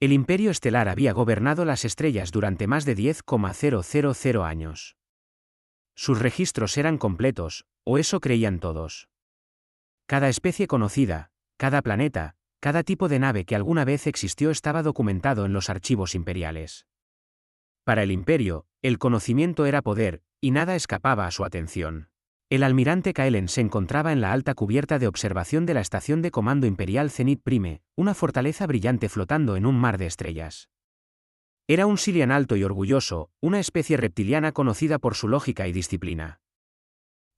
El Imperio Estelar había gobernado las estrellas durante más de 10,000 años. Sus registros eran completos, o eso creían todos. Cada especie conocida, cada planeta, cada tipo de nave que alguna vez existió estaba documentado en los archivos imperiales. Para el Imperio, el conocimiento era poder, y nada escapaba a su atención. El almirante Kaelen se encontraba en la alta cubierta de observación de la estación de comando imperial Zenith Prime, una fortaleza brillante flotando en un mar de estrellas. Era un Silian alto y orgulloso, una especie reptiliana conocida por su lógica y disciplina.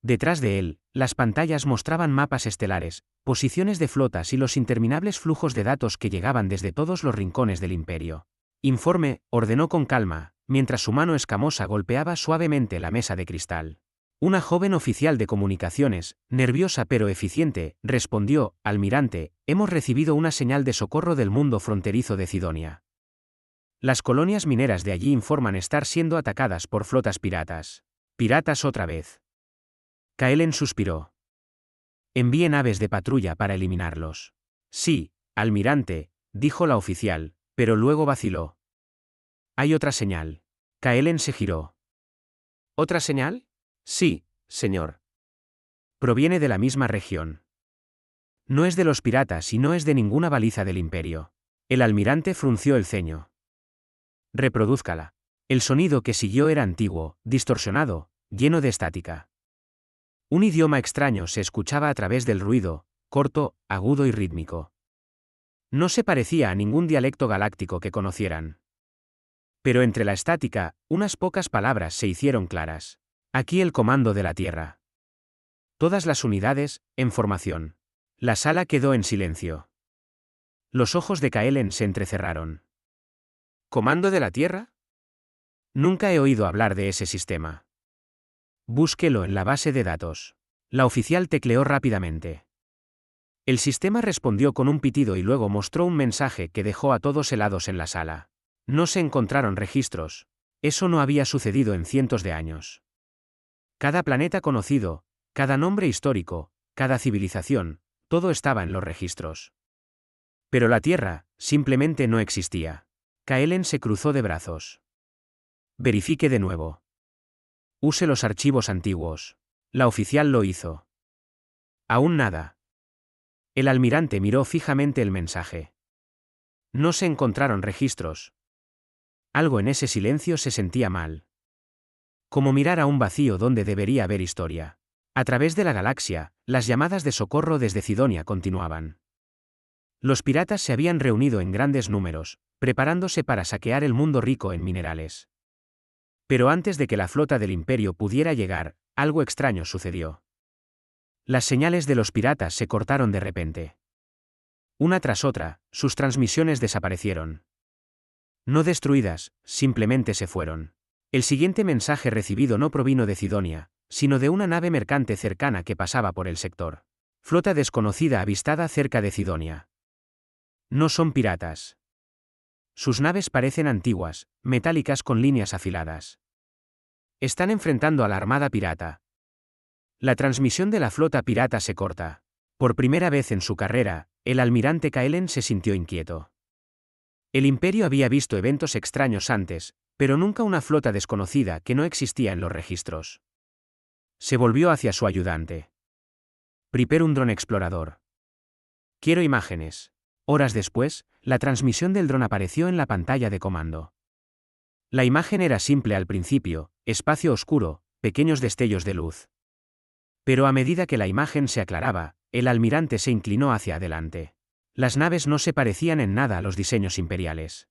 Detrás de él, las pantallas mostraban mapas estelares, posiciones de flotas y los interminables flujos de datos que llegaban desde todos los rincones del Imperio. Informe, ordenó con calma, mientras su mano escamosa golpeaba suavemente la mesa de cristal. Una joven oficial de comunicaciones, nerviosa pero eficiente, respondió: Almirante, hemos recibido una señal de socorro del mundo fronterizo de Cidonia. Las colonias mineras de allí informan estar siendo atacadas por flotas piratas. ¿Piratas otra vez? Kaelen suspiró. Envíe naves de patrulla para eliminarlos. Sí, almirante, dijo la oficial, pero luego vaciló. Hay otra señal. Kaelen se giró. ¿Otra señal? Sí, señor. Proviene de la misma región. No es de los piratas y no es de ninguna baliza del Imperio. El almirante frunció el ceño. Reprodúzcala. El sonido que siguió era antiguo, distorsionado, lleno de estática. Un idioma extraño se escuchaba a través del ruido, corto, agudo y rítmico. No se parecía a ningún dialecto galáctico que conocieran. Pero entre la estática, unas pocas palabras se hicieron claras. Aquí el comando de la Tierra. Todas las unidades, en formación. La sala quedó en silencio. Los ojos de Kaelen se entrecerraron. ¿Comando de la Tierra? Nunca he oído hablar de ese sistema. Búsquelo en la base de datos. La oficial tecleó rápidamente. El sistema respondió con un pitido y luego mostró un mensaje que dejó a todos helados en la sala. No se encontraron registros. Eso no había sucedido en cientos de años. Cada planeta conocido, cada nombre histórico, cada civilización, todo estaba en los registros. Pero la Tierra, simplemente no existía. Kaelen se cruzó de brazos. Verifique de nuevo. Use los archivos antiguos. La oficial lo hizo. Aún nada. El almirante miró fijamente el mensaje. No se encontraron registros. Algo en ese silencio se sentía mal. Como mirar a un vacío donde debería haber historia. A través de la galaxia, las llamadas de socorro desde Cidonia continuaban. Los piratas se habían reunido en grandes números, preparándose para saquear el mundo rico en minerales. Pero antes de que la flota del Imperio pudiera llegar, algo extraño sucedió. Las señales de los piratas se cortaron de repente. Una tras otra, sus transmisiones desaparecieron. No destruidas, simplemente se fueron. El siguiente mensaje recibido no provino de Cidonia, sino de una nave mercante cercana que pasaba por el sector. Flota desconocida avistada cerca de Cidonia. No son piratas. Sus naves parecen antiguas, metálicas con líneas afiladas. Están enfrentando a la armada pirata. La transmisión de la flota pirata se corta. Por primera vez en su carrera, el almirante Kaelen se sintió inquieto. El Imperio había visto eventos extraños antes, pero nunca una flota desconocida que no existía en los registros. Se volvió hacia su ayudante. Prepare un dron explorador. Quiero imágenes. Horas después, la transmisión del dron apareció en la pantalla de comando. La imagen era simple al principio, espacio oscuro, pequeños destellos de luz. Pero a medida que la imagen se aclaraba, el almirante se inclinó hacia adelante. Las naves no se parecían en nada a los diseños imperiales.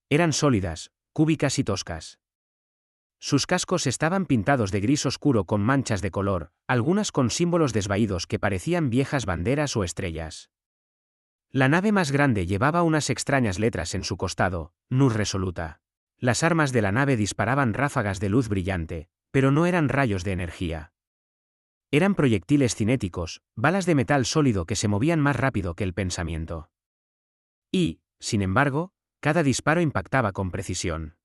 Eran sólidas, cúbicas y toscas. Sus cascos estaban pintados de gris oscuro con manchas de color, algunas con símbolos desvaídos que parecían viejas banderas o estrellas. La nave más grande llevaba unas extrañas letras en su costado, NUR resoluta. Las armas de la nave disparaban ráfagas de luz brillante, pero no eran rayos de energía. Eran proyectiles cinéticos, balas de metal sólido que se movían más rápido que el pensamiento. Y, sin embargo, cada disparo impactaba con precisión.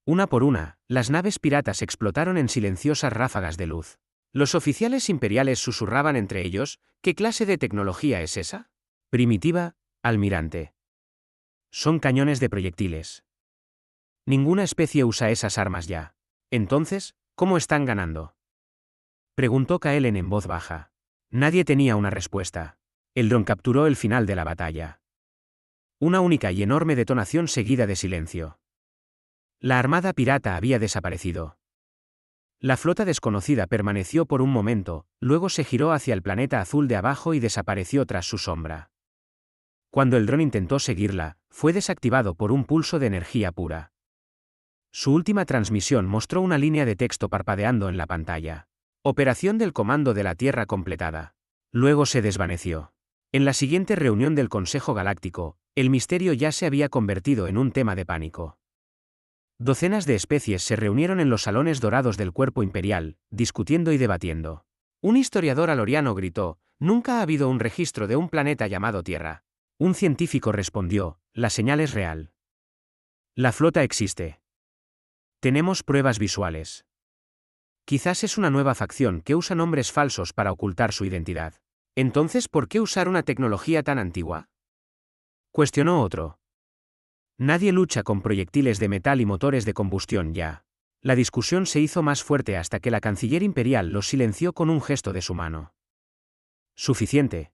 Una por una, las naves piratas explotaron en silenciosas ráfagas de luz. Los oficiales imperiales susurraban entre ellos: ¿qué clase de tecnología es esa? Primitiva, almirante. Son cañones de proyectiles. Ninguna especie usa esas armas ya. Entonces, ¿cómo están ganando? Preguntó Kaelen en voz baja. Nadie tenía una respuesta. El dron capturó el final de la batalla. Una única y enorme detonación seguida de silencio. La armada pirata había desaparecido. La flota desconocida permaneció por un momento, luego se giró hacia el planeta azul de abajo y desapareció tras su sombra. Cuando el dron intentó seguirla, fue desactivado por un pulso de energía pura. Su última transmisión mostró una línea de texto parpadeando en la pantalla. Operación del Comando de la Tierra completada. Luego se desvaneció. En la siguiente reunión del Consejo Galáctico, el misterio ya se había convertido en un tema de pánico. Docenas de especies se reunieron en los salones dorados del cuerpo imperial, discutiendo y debatiendo. Un historiador aloriano gritó: «Nunca ha habido un registro de un planeta llamado Tierra». Un científico respondió: «La señal es real. La flota existe. Tenemos pruebas visuales. Quizás es una nueva facción que usa nombres falsos para ocultar su identidad». Entonces, ¿por qué usar una tecnología tan antigua?, cuestionó otro. Nadie lucha con proyectiles de metal y motores de combustión ya. La discusión se hizo más fuerte hasta que la canciller imperial los silenció con un gesto de su mano. Suficiente.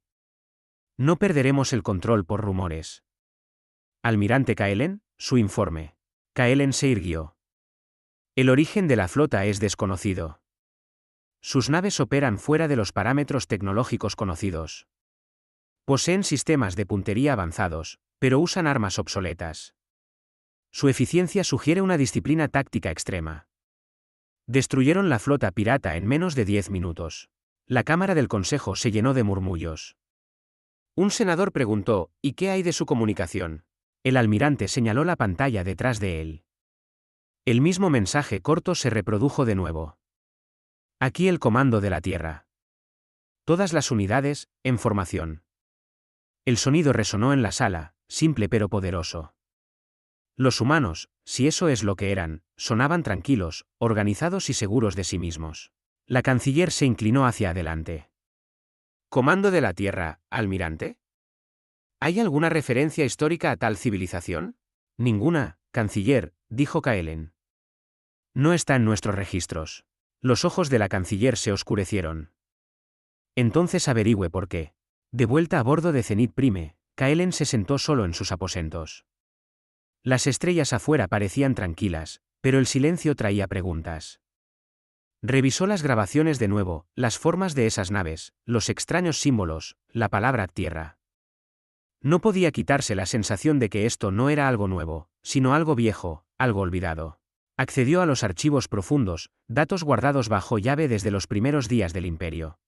No perderemos el control por rumores. Almirante Kaelen, su informe. Kaelen se irguió. El origen de la flota es desconocido. Sus naves operan fuera de los parámetros tecnológicos conocidos. Poseen sistemas de puntería avanzados, pero usan armas obsoletas. Su eficiencia sugiere una disciplina táctica extrema. Destruyeron la flota pirata en menos de 10 minutos. La cámara del consejo se llenó de murmullos. Un senador preguntó: ¿y qué hay de su comunicación? El almirante señaló la pantalla detrás de él. El mismo mensaje corto se reprodujo de nuevo. Aquí el comando de la Tierra. Todas las unidades, en formación. El sonido resonó en la sala, simple pero poderoso. Los humanos, si eso es lo que eran, sonaban tranquilos, organizados y seguros de sí mismos. La canciller se inclinó hacia adelante. ¿Comando de la Tierra, almirante? ¿Hay alguna referencia histórica a tal civilización? Ninguna, canciller, dijo Kaelen. No está en nuestros registros. Los ojos de la canciller se oscurecieron. Entonces averigüe por qué. De vuelta a bordo de Zenith Prime, Kaelen se sentó solo en sus aposentos. Las estrellas afuera parecían tranquilas, pero el silencio traía preguntas. Revisó las grabaciones de nuevo, las formas de esas naves, los extraños símbolos, la palabra Tierra. No podía quitarse la sensación de que esto no era algo nuevo, sino algo viejo, algo olvidado. Accedió a los archivos profundos, datos guardados bajo llave desde los primeros días del Imperio.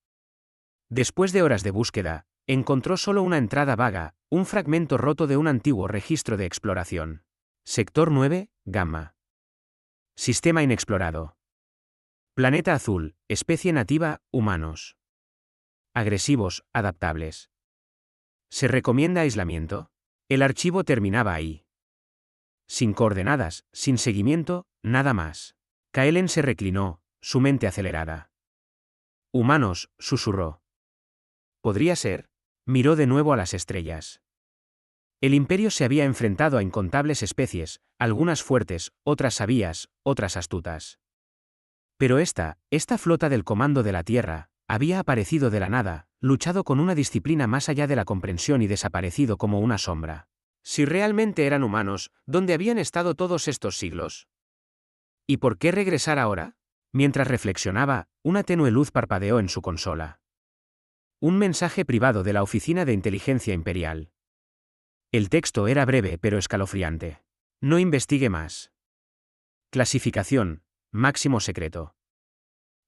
Después de horas de búsqueda, encontró solo una entrada vaga, un fragmento roto de un antiguo registro de exploración. Sector 9, Gamma. Sistema inexplorado. Planeta azul, especie nativa, humanos. Agresivos, adaptables. ¿Se recomienda aislamiento? El archivo terminaba ahí. Sin coordenadas, sin seguimiento, nada más. Kaelen se reclinó, su mente acelerada. Humanos, susurró. ¿Podría ser? Miró de nuevo a las estrellas. El Imperio se había enfrentado a incontables especies, algunas fuertes, otras sabias, otras astutas. Pero esta flota del Comando de la Tierra, había aparecido de la nada, luchado con una disciplina más allá de la comprensión y desaparecido como una sombra. Si realmente eran humanos, ¿dónde habían estado todos estos siglos? ¿Y por qué regresar ahora? Mientras reflexionaba, una tenue luz parpadeó en su consola. Un mensaje privado de la Oficina de Inteligencia Imperial. El texto era breve pero escalofriante. No investigue más. Clasificación: máximo secreto.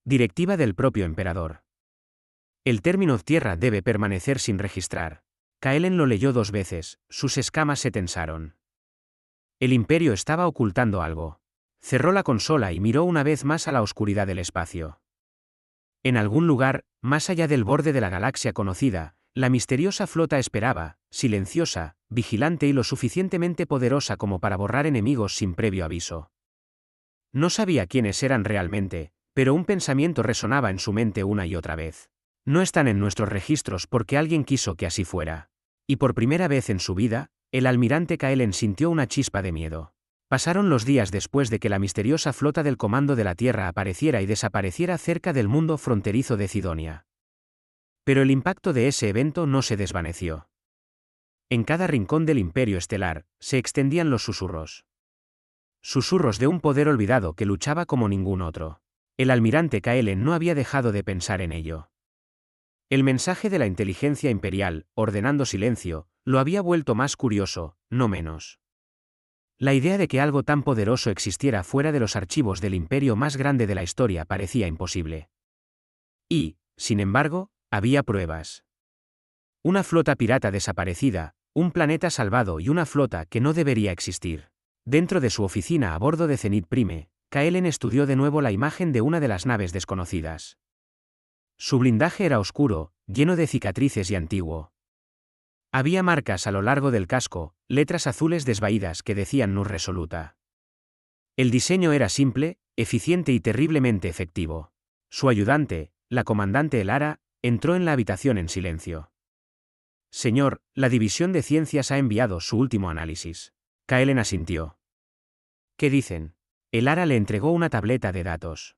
Directiva del propio emperador. El término Tierra debe permanecer sin registrar. Kaelen lo leyó 2 veces, sus escamas se tensaron. El Imperio estaba ocultando algo. Cerró la consola y miró una vez más a la oscuridad del espacio. En algún lugar, más allá del borde de la galaxia conocida, la misteriosa flota esperaba, silenciosa, vigilante y lo suficientemente poderosa como para borrar enemigos sin previo aviso. No sabía quiénes eran realmente, pero un pensamiento resonaba en su mente una y otra vez. No están en nuestros registros porque alguien quiso que así fuera. Y por primera vez en su vida, El almirante Kaelen sintió una chispa de miedo. Pasaron los días después de que la misteriosa flota del Comando de la Tierra apareciera y desapareciera cerca del mundo fronterizo de Cidonia. Pero el impacto de ese evento no se desvaneció. En cada rincón del Imperio Estelar, se extendían los susurros. Susurros de un poder olvidado que luchaba como ningún otro. El almirante Kaelen no había dejado de pensar en ello. El mensaje de la inteligencia imperial, ordenando silencio, lo había vuelto más curioso, no menos. La idea de que algo tan poderoso existiera fuera de los archivos del imperio más grande de la historia parecía imposible. Y, sin embargo, había pruebas. Una flota pirata desaparecida, un planeta salvado y una flota que no debería existir. Dentro de su oficina a bordo de Zenith Prime, Kaelen estudió de nuevo la imagen de una de las naves desconocidas. Su blindaje era oscuro, lleno de cicatrices y antiguo. Había marcas a lo largo del casco, letras azules desvaídas que decían NUR resoluta. El diseño era simple, eficiente y terriblemente efectivo. Su ayudante, la comandante Elara, entró en la habitación en silencio. Señor, la División de Ciencias ha enviado su último análisis. Kaelen asintió. ¿Qué dicen? Elara le entregó una tableta de datos.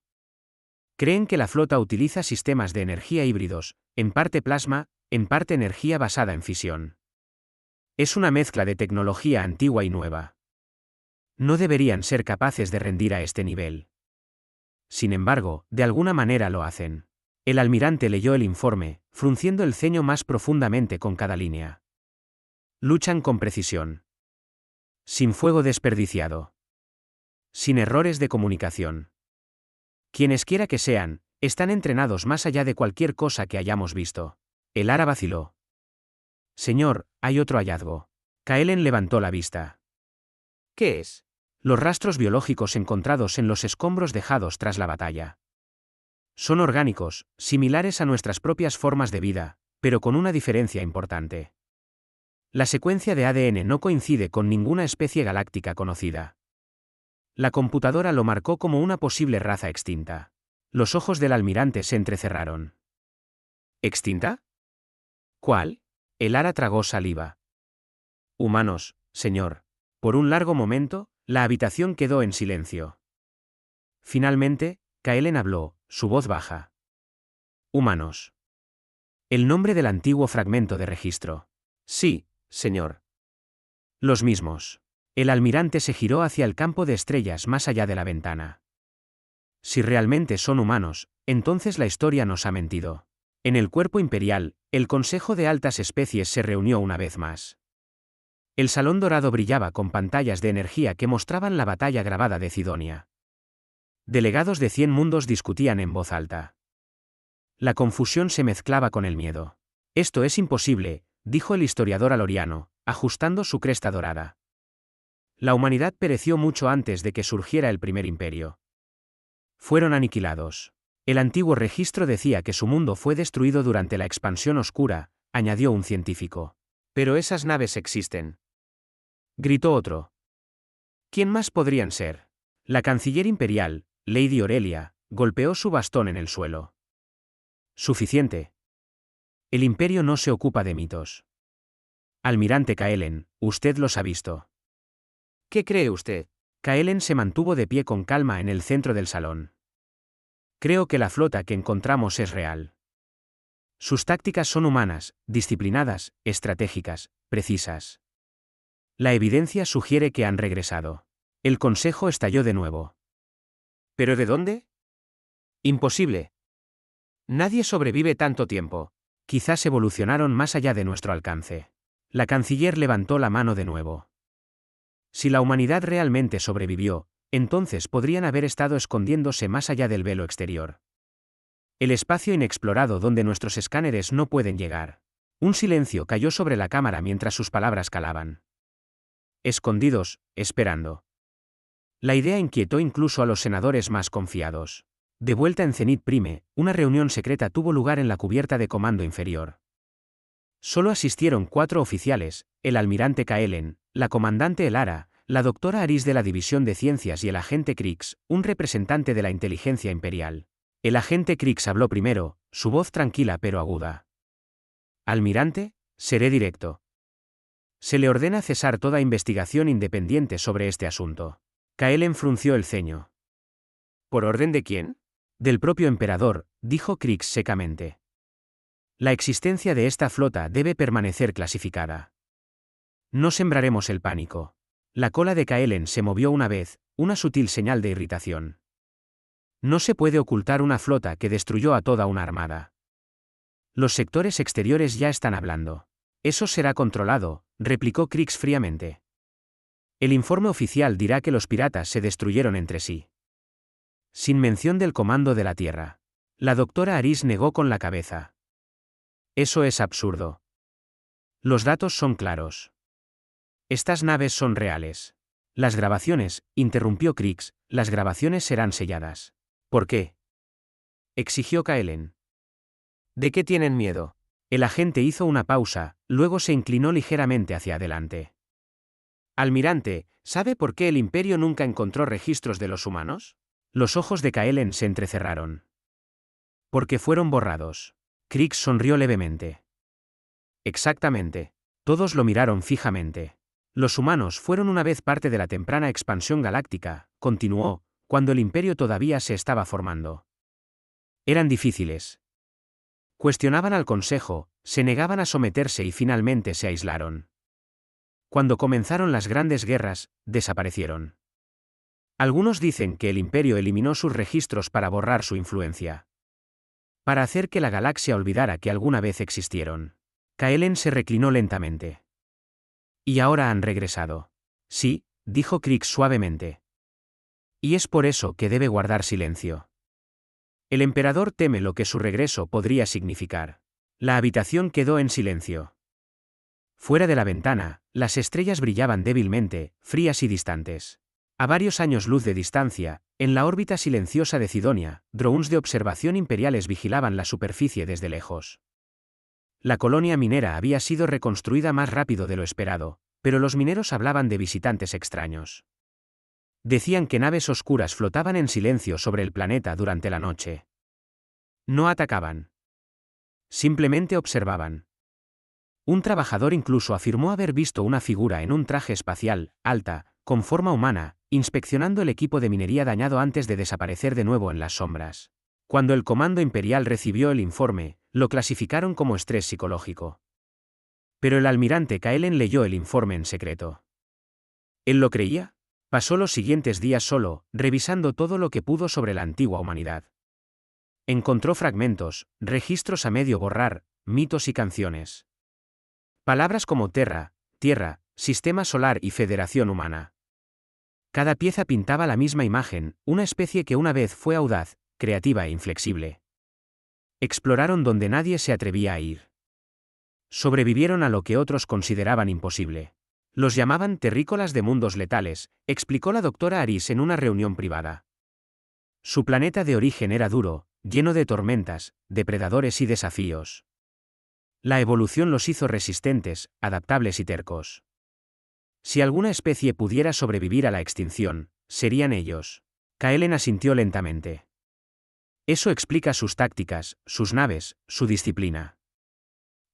Creen que la flota utiliza sistemas de energía híbridos, en parte plasma, en parte energía basada en fisión. Es una mezcla de tecnología antigua y nueva. No deberían ser capaces de rendir a este nivel. Sin embargo, de alguna manera lo hacen. El almirante leyó el informe, frunciendo el ceño más profundamente con cada línea. Luchan con precisión. Sin fuego desperdiciado. Sin errores de comunicación. Quienesquiera que sean, están entrenados más allá de cualquier cosa que hayamos visto. Elara vaciló. Señor, hay otro hallazgo. Kaelen levantó la vista. ¿Qué es? Los rastros biológicos encontrados en los escombros dejados tras la batalla. Son orgánicos, similares a nuestras propias formas de vida, pero con una diferencia importante. La secuencia de ADN no coincide con ninguna especie galáctica conocida. La computadora lo marcó como una posible raza extinta. Los ojos del almirante se entrecerraron. ¿Extinta? ¿Cuál? Elara tragó saliva. Humanos, señor. Por un largo momento, la habitación quedó en silencio. Finalmente, Kaelen habló, su voz baja. Humanos. El nombre del antiguo fragmento de registro. Sí, señor. Los mismos. El almirante se giró hacia el campo de estrellas más allá de la ventana. Si realmente son humanos, entonces la historia nos ha mentido. En el cuerpo imperial, el Consejo de Altas Especies se reunió una vez más. El salón dorado brillaba con pantallas de energía que mostraban la batalla grabada de Cidonia. Delegados de 100 mundos discutían en voz alta. La confusión se mezclaba con el miedo. Esto es imposible, dijo el historiador aloriano, ajustando su cresta dorada. La humanidad pereció mucho antes de que surgiera el primer imperio. Fueron aniquilados. El antiguo registro decía que su mundo fue destruido durante la expansión oscura, añadió un científico. Pero esas naves existen. Gritó otro. ¿Quién más podrían ser? La canciller imperial, Lady Aurelia, golpeó su bastón en el suelo. Suficiente. El imperio no se ocupa de mitos. Almirante Kaelen, usted los ha visto. ¿Qué cree usted? Kaelen se mantuvo de pie con calma en el centro del salón. Creo que la flota que encontramos es real. Sus tácticas son humanas, disciplinadas, estratégicas, precisas. La evidencia sugiere que han regresado. El consejo estalló de nuevo. ¿Pero de dónde? Imposible. Nadie sobrevive tanto tiempo. Quizás evolucionaron más allá de nuestro alcance. La canciller levantó la mano de nuevo. Si la humanidad realmente sobrevivió, entonces podrían haber estado escondiéndose más allá del velo exterior. El espacio inexplorado donde nuestros escáneres no pueden llegar. Un silencio cayó sobre la cámara mientras sus palabras calaban. Escondidos, esperando. La idea inquietó incluso a los senadores más confiados. De vuelta en Zenith Prime, una reunión secreta tuvo lugar en la cubierta de comando inferior. Solo asistieron 4 oficiales, el almirante Kaelen, la comandante Elara, la doctora Aris de la División de Ciencias y el agente Krix, un representante de la inteligencia imperial. El agente Krix habló primero, su voz tranquila pero aguda. Almirante, seré directo. Se le ordena cesar toda investigación independiente sobre este asunto. Kaelen frunció el ceño. ¿Por orden de quién? Del propio emperador, dijo Krix secamente. La existencia de esta flota debe permanecer clasificada. No sembraremos el pánico. La cola de Kaelen se movió una vez, una sutil señal de irritación. No se puede ocultar una flota que destruyó a toda una armada. Los sectores exteriores ya están hablando. Eso será controlado, replicó Krix fríamente. El informe oficial dirá que los piratas se destruyeron entre sí. Sin mención del comando de la tierra. La doctora Aris negó con la cabeza. Eso es absurdo. Los datos son claros. Estas naves son reales. Las grabaciones, interrumpió Krix, las grabaciones serán selladas. ¿Por qué? Exigió Kaelen. ¿De qué tienen miedo? El agente hizo una pausa, luego se inclinó ligeramente hacia adelante. Almirante, ¿sabe por qué el Imperio nunca encontró registros de los humanos? Los ojos de Kaelen se entrecerraron. Porque fueron borrados. Krix sonrió levemente. Exactamente. Todos lo miraron fijamente. Los humanos fueron una vez parte de la temprana expansión galáctica, continuó, cuando el Imperio todavía se estaba formando. Eran difíciles. Cuestionaban al Consejo, se negaban a someterse y finalmente se aislaron. Cuando comenzaron las grandes guerras, desaparecieron. Algunos dicen que el Imperio eliminó sus registros para borrar su influencia. Para hacer que la galaxia olvidara que alguna vez existieron. Kaelen se reclinó lentamente. Y ahora han regresado. Sí, dijo Krix suavemente. Y es por eso que debe guardar silencio. El emperador teme lo que su regreso podría significar. La habitación quedó en silencio. Fuera de la ventana, las estrellas brillaban débilmente, frías y distantes. A varios años luz de distancia, en la órbita silenciosa de Cidonia, drones de observación imperiales vigilaban la superficie desde lejos. La colonia minera había sido reconstruida más rápido de lo esperado, pero los mineros hablaban de visitantes extraños. Decían que naves oscuras flotaban en silencio sobre el planeta durante la noche. No atacaban. Simplemente observaban. Un trabajador incluso afirmó haber visto una figura en un traje espacial, alta, con forma humana, inspeccionando el equipo de minería dañado antes de desaparecer de nuevo en las sombras. Cuando el Comando Imperial recibió el informe, lo clasificaron como estrés psicológico. Pero el almirante Kaelen leyó el informe en secreto. ¿Él lo creía? Pasó los siguientes días solo, revisando todo lo que pudo sobre la antigua humanidad. Encontró fragmentos, registros a medio borrar, mitos y canciones. Palabras como Terra, Tierra, Sistema Solar y Federación Humana. Cada pieza pintaba la misma imagen, una especie que una vez fue audaz, creativa e inflexible. Exploraron donde nadie se atrevía a ir. Sobrevivieron a lo que otros consideraban imposible. Los llamaban terrícolas de mundos letales, explicó la doctora Aris en una reunión privada. Su planeta de origen era duro, lleno de tormentas, depredadores y desafíos. La evolución los hizo resistentes, adaptables y tercos. Si alguna especie pudiera sobrevivir a la extinción, serían ellos. Kaelen asintió lentamente. Eso explica sus tácticas, sus naves, su disciplina.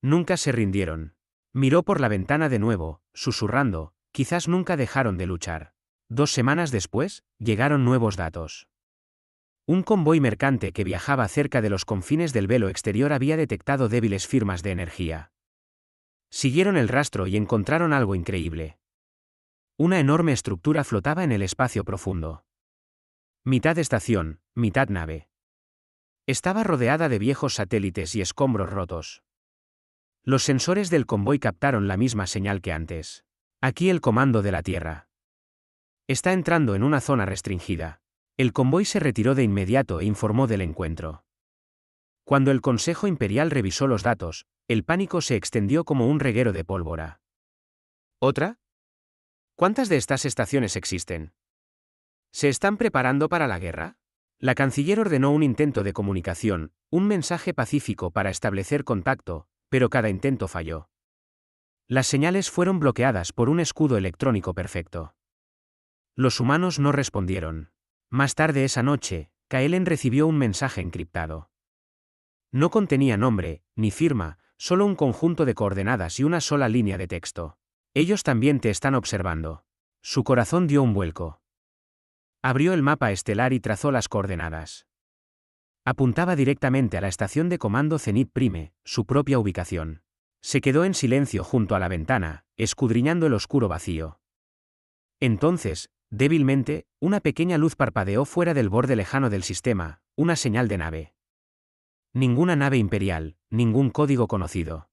Nunca se rindieron. Miró por la ventana de nuevo, susurrando, quizás nunca dejaron de luchar. 2 semanas después, llegaron nuevos datos. Un convoy mercante que viajaba cerca de los confines del velo exterior había detectado débiles firmas de energía. Siguieron el rastro y encontraron algo increíble. Una enorme estructura flotaba en el espacio profundo. Mitad estación, mitad nave. Estaba rodeada de viejos satélites y escombros rotos. Los sensores del convoy captaron la misma señal que antes. Aquí el comando de la Tierra. Está entrando en una zona restringida. El convoy se retiró de inmediato e informó del encuentro. Cuando el Consejo Imperial revisó los datos, el pánico se extendió como un reguero de pólvora. ¿Otra? ¿Cuántas de estas estaciones existen? ¿Se están preparando para la guerra? La canciller ordenó un intento de comunicación, un mensaje pacífico para establecer contacto, pero cada intento falló. Las señales fueron bloqueadas por un escudo electrónico perfecto. Los humanos no respondieron. Más tarde esa noche, Kaelen recibió un mensaje encriptado. No contenía nombre, ni firma, solo un conjunto de coordenadas y una sola línea de texto. Ellos también te están observando. Su corazón dio un vuelco. Abrió el mapa estelar y trazó las coordenadas. Apuntaba directamente a la estación de comando Zenit Prime, su propia ubicación. Se quedó en silencio junto a la ventana, escudriñando el oscuro vacío. Entonces, débilmente, una pequeña luz parpadeó fuera del borde lejano del sistema, una señal de nave. Ninguna nave imperial, ningún código conocido.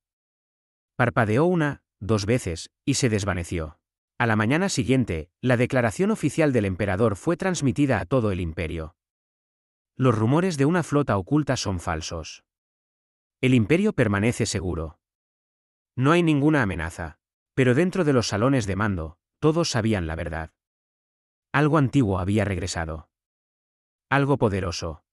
Parpadeó una, 2 veces, y se desvaneció. A la mañana siguiente, la declaración oficial del emperador fue transmitida a todo el imperio. Los rumores de una flota oculta son falsos. El imperio permanece seguro. No hay ninguna amenaza. Pero dentro de los salones de mando, todos sabían la verdad. Algo antiguo había regresado. Algo poderoso.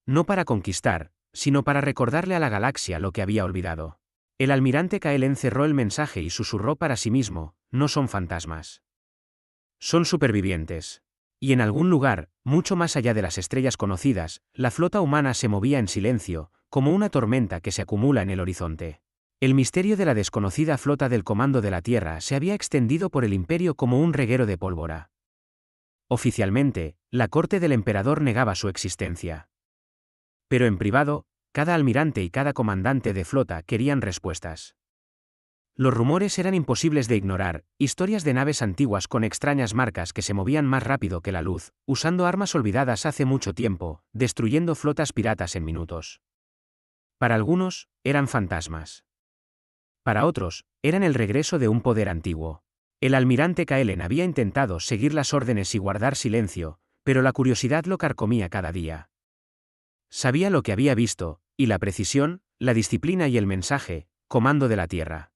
No para conquistar, sino para recordarle a la galaxia lo que había olvidado. El almirante Kaelen cerró el mensaje y susurró para sí mismo: no son fantasmas. Son supervivientes. Y en algún lugar, mucho más allá de las estrellas conocidas, la flota humana se movía en silencio, como una tormenta que se acumula en el horizonte. El misterio de la desconocida flota del Comando de la Tierra se había extendido por el imperio como un reguero de pólvora. Oficialmente, la corte del emperador negaba su existencia. Pero en privado, cada almirante y cada comandante de flota querían respuestas. Los rumores eran imposibles de ignorar, historias de naves antiguas con extrañas marcas que se movían más rápido que la luz, usando armas olvidadas hace mucho tiempo, destruyendo flotas piratas en minutos. Para algunos, eran fantasmas. Para otros, eran el regreso de un poder antiguo. El almirante Kaelen había intentado seguir las órdenes y guardar silencio, pero la curiosidad lo carcomía cada día. Sabía lo que había visto, y la precisión, la disciplina y el mensaje: Comando de la Tierra.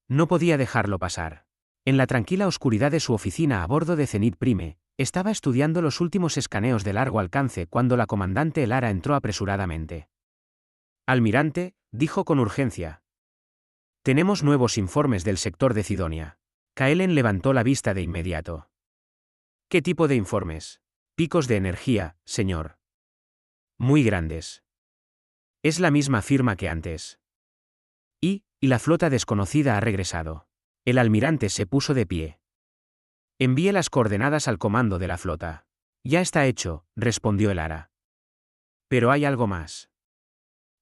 No podía dejarlo pasar. En la tranquila oscuridad de su oficina a bordo de Zenit Prime, estaba estudiando los últimos escaneos de largo alcance cuando la comandante Elara entró apresuradamente. Almirante, dijo con urgencia. Tenemos nuevos informes del sector de Cidonia. Kaelen levantó la vista de inmediato. ¿Qué tipo de informes? Picos de energía, señor. Muy grandes. Es la misma firma que antes. Y la flota desconocida ha regresado. El almirante se puso de pie. Envíe las coordenadas al comando de la flota. Ya está hecho, respondió Elara. Pero hay algo más.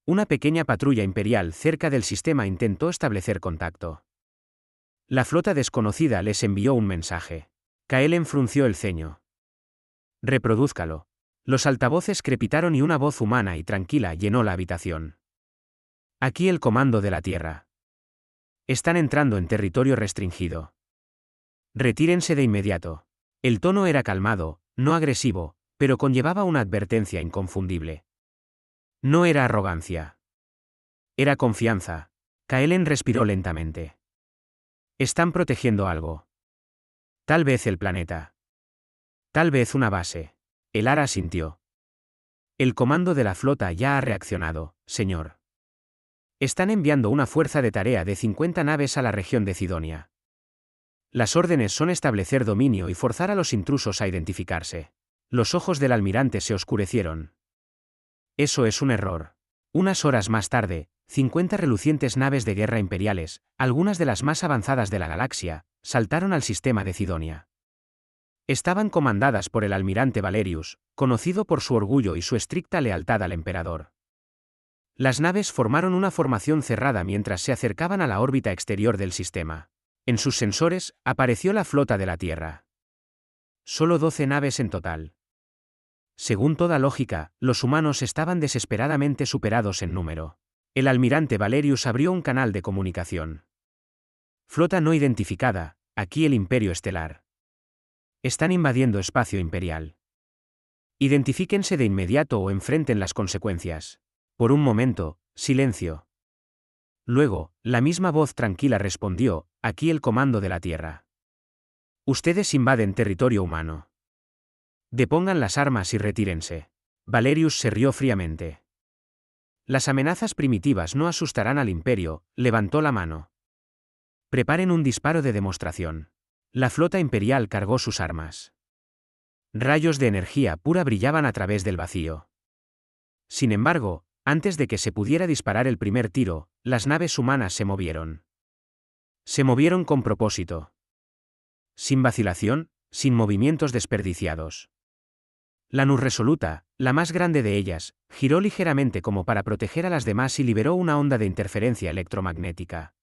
Una pequeña patrulla imperial cerca del sistema intentó establecer contacto. La flota desconocida les envió un mensaje. Kaelen frunció el ceño. Reprodúzcalo. Los altavoces crepitaron y una voz humana y tranquila llenó la habitación. Aquí el Comando de la Tierra. Están entrando en territorio restringido. Retírense de inmediato. El tono era calmado, no agresivo, pero conllevaba una advertencia inconfundible. No era arrogancia. Era confianza. Kaelen respiró lentamente. Están protegiendo algo. Tal vez el planeta. Tal vez una base. Elara asintió. El comando de la flota ya ha reaccionado, señor. Están enviando una fuerza de tarea de 50 naves a la región de Cidonia. Las órdenes son establecer dominio y forzar a los intrusos a identificarse. Los ojos del almirante se oscurecieron. Eso es un error. Unas horas más tarde, 50 relucientes naves de guerra imperiales, algunas de las más avanzadas de la galaxia, saltaron al sistema de Cidonia. Estaban comandadas por el almirante Valerius, conocido por su orgullo y su estricta lealtad al emperador. Las naves formaron una formación cerrada mientras se acercaban a la órbita exterior del sistema. En sus sensores, apareció la flota de la Tierra. Solo 12 naves en total. Según toda lógica, los humanos estaban desesperadamente superados en número. El almirante Valerius abrió un canal de comunicación. Flota no identificada, aquí el Imperio Estelar. Están invadiendo espacio imperial. Identifíquense de inmediato o enfrenten las consecuencias. Por un momento, silencio. Luego, la misma voz tranquila respondió: aquí el Comando de la Tierra. Ustedes invaden territorio humano. Depongan las armas y retírense. Valerius se rió fríamente. Las amenazas primitivas no asustarán al Imperio, levantó la mano. Preparen un disparo de demostración. La flota imperial cargó sus armas. Rayos de energía pura brillaban a través del vacío. Sin embargo, antes de que se pudiera disparar el primer tiro, las naves humanas se movieron. Se movieron con propósito. Sin vacilación, sin movimientos desperdiciados. La Nus resoluta, la más grande de ellas, giró ligeramente como para proteger a las demás y liberó una onda de interferencia electromagnética.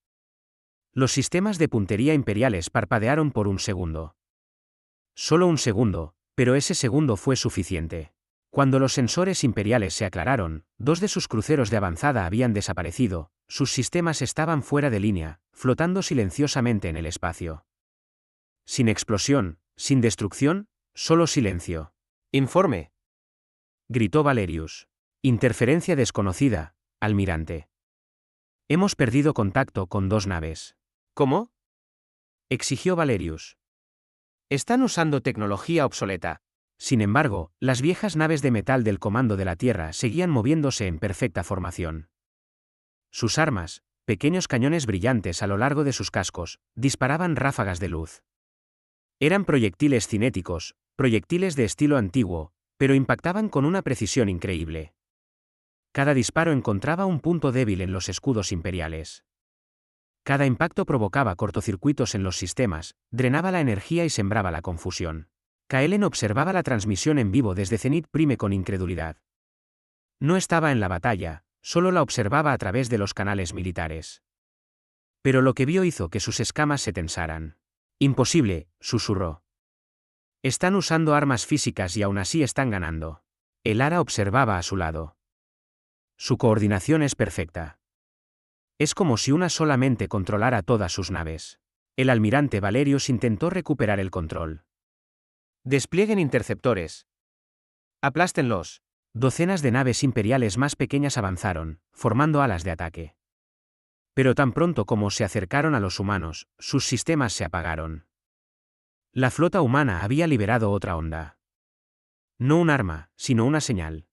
Los sistemas de puntería imperiales parpadearon por un segundo. Solo un segundo, pero ese segundo fue suficiente. Cuando los sensores imperiales se aclararon, 2 de sus cruceros de avanzada habían desaparecido, sus sistemas estaban fuera de línea, flotando silenciosamente en el espacio. Sin explosión, sin destrucción, solo silencio. Informe, Gritó Valerius. Interferencia desconocida, almirante. Hemos perdido contacto con 2 naves. ¿cómo? Exigió Valerius. Están usando tecnología obsoleta. Sin embargo, las viejas naves de metal del Comando de la Tierra seguían moviéndose en perfecta formación. Sus armas, pequeños cañones brillantes a lo largo de sus cascos, disparaban ráfagas de luz. Eran proyectiles cinéticos, proyectiles de estilo antiguo, pero impactaban con una precisión increíble. Cada disparo encontraba un punto débil en los escudos imperiales. Cada impacto provocaba cortocircuitos en los sistemas, drenaba la energía y sembraba la confusión. Kaelen observaba la transmisión en vivo desde Zenith Prime con incredulidad. No estaba en la batalla, solo la observaba a través de los canales militares. Pero lo que vio hizo que sus escamas se tensaran. Imposible, susurró. Están usando armas físicas y aún así están ganando. El Ara observaba a su lado. Su coordinación es perfecta. Es como si una sola mente controlara todas sus naves. El almirante Valerius intentó recuperar el control. Desplieguen interceptores. Aplástenlos. Docenas de naves imperiales más pequeñas avanzaron, formando alas de ataque. Pero tan pronto como se acercaron a los humanos, sus sistemas se apagaron. La flota humana había liberado otra onda. No un arma, sino una señal.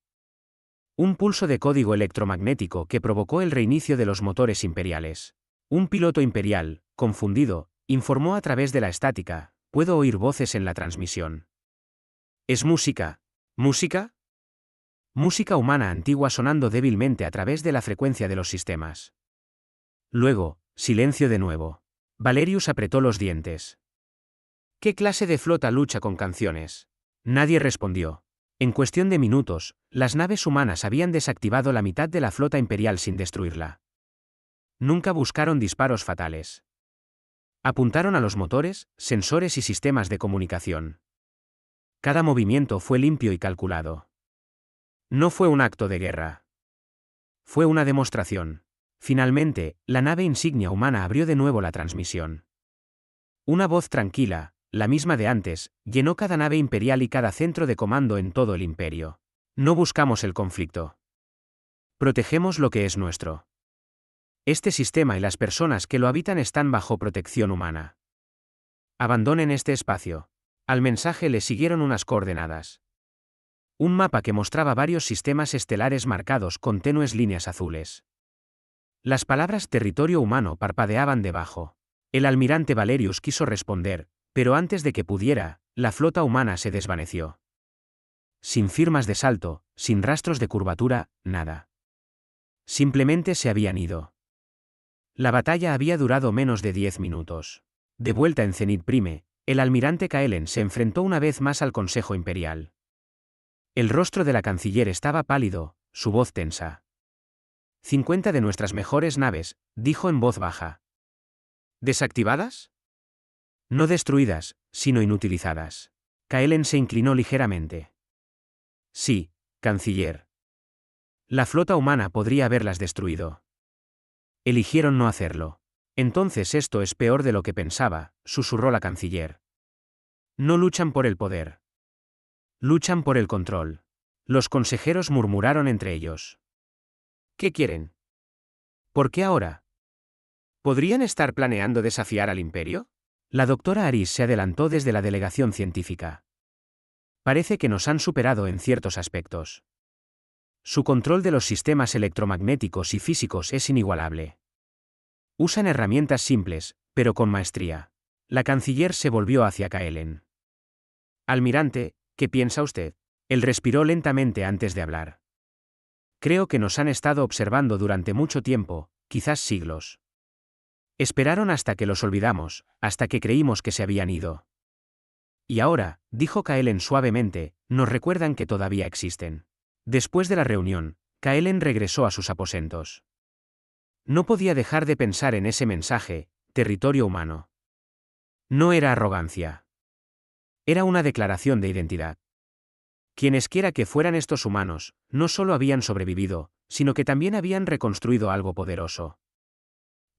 Un pulso de código electromagnético que provocó el reinicio de los motores imperiales. Un piloto imperial, confundido, informó a través de la estática: puedo oír voces en la transmisión. Es música. ¿Música? Música humana antigua sonando débilmente a través de la frecuencia de los sistemas. Luego, silencio de nuevo. Valerius apretó los dientes. ¿Qué clase de flota lucha con canciones? Nadie respondió. En cuestión de minutos, las naves humanas habían desactivado la mitad de la flota imperial sin destruirla. Nunca buscaron disparos fatales. Apuntaron a los motores, sensores y sistemas de comunicación. Cada movimiento fue limpio y calculado. No fue un acto de guerra. Fue una demostración. Finalmente, la nave insignia humana abrió de nuevo la transmisión. Una voz tranquila, la misma de antes, llenó cada nave imperial y cada centro de comando en todo el imperio. No buscamos el conflicto. Protegemos lo que es nuestro. Este sistema y las personas que lo habitan están bajo protección humana. Abandonen este espacio. Al mensaje le siguieron unas coordenadas. Un mapa que mostraba varios sistemas estelares marcados con tenues líneas azules. Las palabras territorio humano parpadeaban debajo. El almirante Valerius quiso responder, pero antes de que pudiera, la flota humana se desvaneció. Sin firmas de salto, sin rastros de curvatura, nada. Simplemente se habían ido. La batalla había durado menos de 10 minutos. De vuelta en Zenith Prime, el almirante Kaelen se enfrentó una vez más al Consejo Imperial. El rostro de la canciller estaba pálido, su voz tensa. 50 de nuestras mejores naves, dijo en voz baja. ¿Desactivadas? No destruidas, sino inutilizadas. Kaelen se inclinó ligeramente. Sí, canciller. La flota humana podría haberlas destruido. Eligieron no hacerlo. Entonces esto es peor de lo que pensaba, susurró la canciller. No luchan por el poder. Luchan por el control. Los consejeros murmuraron entre ellos. ¿Qué quieren? ¿Por qué ahora? ¿Podrían estar planeando desafiar al imperio? La doctora Aris se adelantó desde la delegación científica. Parece que nos han superado en ciertos aspectos. Su control de los sistemas electromagnéticos y físicos es inigualable. Usan herramientas simples, pero con maestría. La canciller se volvió hacia Kaelen. Almirante, ¿qué piensa usted? Él respiró lentamente antes de hablar. Creo que nos han estado observando durante mucho tiempo, quizás siglos. Esperaron hasta que los olvidamos, hasta que creímos que se habían ido. Y ahora, dijo Kaelen suavemente, nos recuerdan que todavía existen. Después de la reunión, Kaelen regresó a sus aposentos. No podía dejar de pensar en ese mensaje, territorio humano. No era arrogancia. Era una declaración de identidad. Quienesquiera que fueran estos humanos, no solo habían sobrevivido, sino que también habían reconstruido algo poderoso.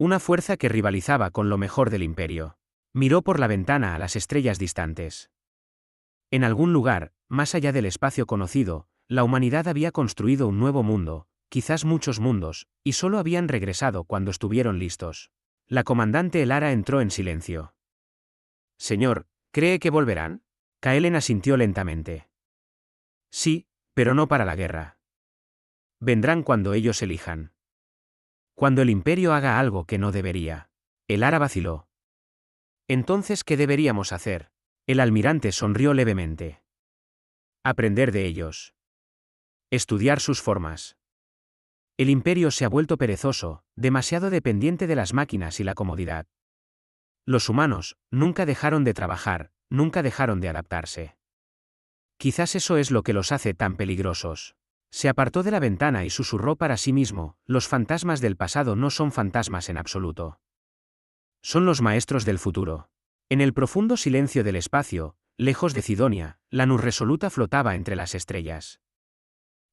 Una fuerza que rivalizaba con lo mejor del imperio. Miró por la ventana a las estrellas distantes. En algún lugar, más allá del espacio conocido, la humanidad había construido un nuevo mundo, quizás muchos mundos, y solo habían regresado cuando estuvieron listos. La comandante Elara entró en silencio. Señor, ¿cree que volverán? Kaelen asintió lentamente. Sí, pero no para la guerra. Vendrán cuando ellos elijan. Cuando el imperio haga algo que no debería. Elara vaciló. Entonces, ¿qué deberíamos hacer? El almirante sonrió levemente. Aprender de ellos. Estudiar sus formas. El imperio se ha vuelto perezoso, demasiado dependiente de las máquinas y la comodidad. Los humanos nunca dejaron de trabajar, nunca dejaron de adaptarse. Quizás eso es lo que los hace tan peligrosos. Se apartó de la ventana y susurró para sí mismo, los fantasmas del pasado no son fantasmas en absoluto. Son los maestros del futuro. En el profundo silencio del espacio, lejos de Cidonia, la Nus resoluta flotaba entre las estrellas.